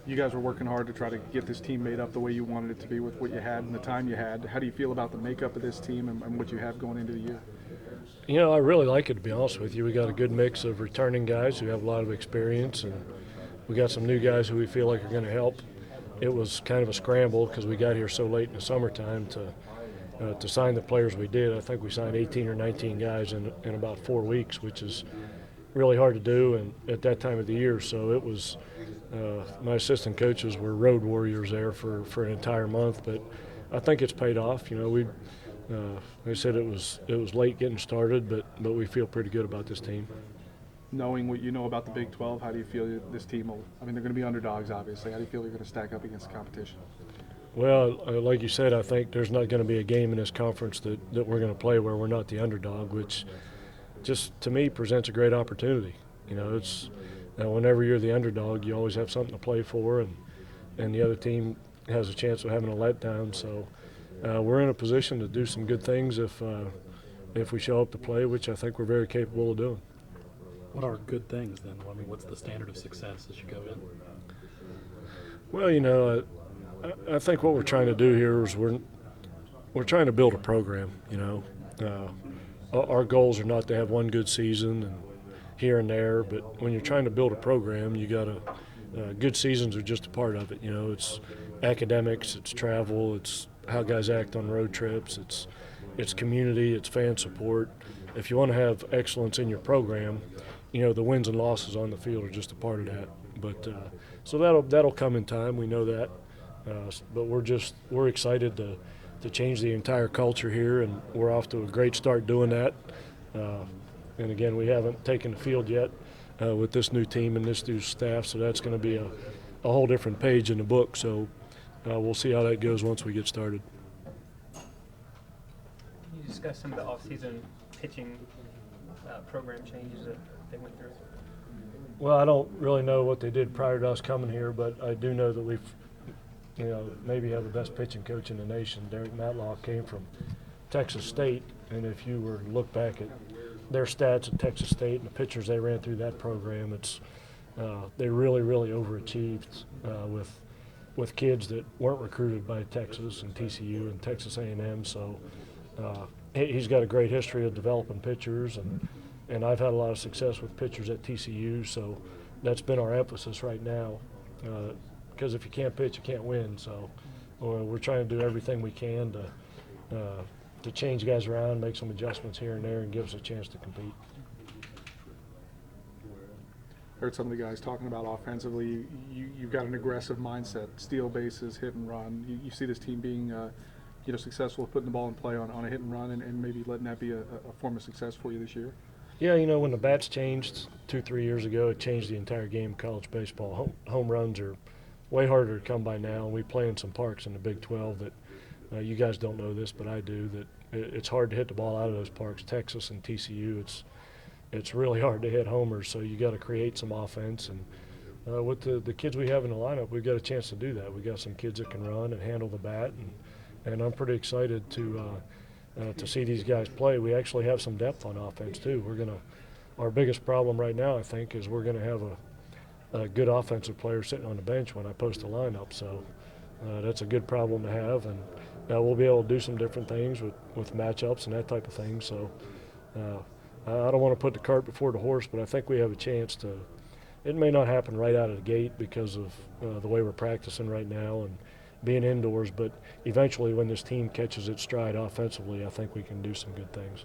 You guys were working hard to try to get this team made up the way you wanted it to be with what you had and the time you had. How do you feel about the makeup of this team and what you have going into the year? You know, I really like it, to be honest with you. We got a good mix of returning guys who have a lot of experience, and we got some new guys who we feel like are going to help. It was kind of a scramble because we got here so late in the summertime to sign the players we did. I think we signed 18 or 19 guys in about 4 weeks, which is really hard to do and at that time of the year. So it was my assistant coaches were road warriors there for an entire month, but I think it's paid off. You know, they said it was late getting started, but we feel pretty good about this team. Knowing what you know about the Big 12, how do you feel this team will? I mean, they're going to be underdogs, obviously. How do you feel they're going to stack up against the competition? Well, like you said, I think there's not going to be a game in this conference that we're going to play where we're not the underdog, which just to me presents a great opportunity. You know, it's whenever you're the underdog, you always have something to play for, and the other team has a chance of having a letdown. So we're in a position to do some good things if we show up to play, which I think we're very capable of doing. What are good things then? I mean, what's the standard of success as you go in? Well, you know, I think what we're trying to do here is we're trying to build a program. You know, our goals are not to have one good season and here and there, but when you're trying to build a program, you got to. Good seasons are just a part of it. You know, it's academics, it's travel, it's how guys act on road trips, it's community, it's fan support. If you want to have excellence in your program, you know, the wins and losses on the field are just a part of that. But so that'll come in time. We know that. But we're excited to change the entire culture here, and we're off to a great start doing that. And again, we haven't taken the field yet with this new team and this new staff, so that's going to be a whole different page in the book. So we'll see how that goes once we get started. Can you discuss some of the off-season pitching program changes that they went through? Well, I don't really know what they did prior to us coming here, but I do know that we've, you know, maybe have the best pitching coach in the nation. Derek Matlock came from Texas State, and if you were to look back at their stats at Texas State and the pitchers they ran through that program, it's they really overachieved with kids that weren't recruited by Texas and TCU and Texas A&M. So he's got a great history of developing pitchers, and I've had a lot of success with pitchers at TCU. So that's been our emphasis right now. Because if you can't pitch, you can't win. So we're trying to do everything we can to change guys around, make some adjustments here and there, and give us a chance to compete. Heard some of the guys talking about offensively. You've got an aggressive mindset, steal bases, hit and run. You see this team being successful with putting the ball in play on a hit and run, and maybe letting that be a form of success for you this year? Yeah, you know, when the bats changed 2-3 years ago, it changed the entire game of college baseball. Home runs are way harder to come by now, and we play in some parks in the Big 12 that you guys don't know this, but I do, that it's hard to hit the ball out of those parks. Texas and TCU, it's really hard to hit homers, so you got to create some offense. And with the kids we have in the lineup, we've got a chance to do that. We've got some kids that can run and handle the bat, and I'm pretty excited to see these guys play. We actually have some depth on offense too. Our biggest problem right now, I think, is we're going to have a good offensive player sitting on the bench when I post a lineup. So that's a good problem to have, and we'll be able to do some different things with matchups and that type of thing. So I don't want to put the cart before the horse, but I think we have a chance to. It may not happen right out of the gate because of the way we're practicing right now and being indoors, but eventually when this team catches its stride offensively, I think we can do some good things.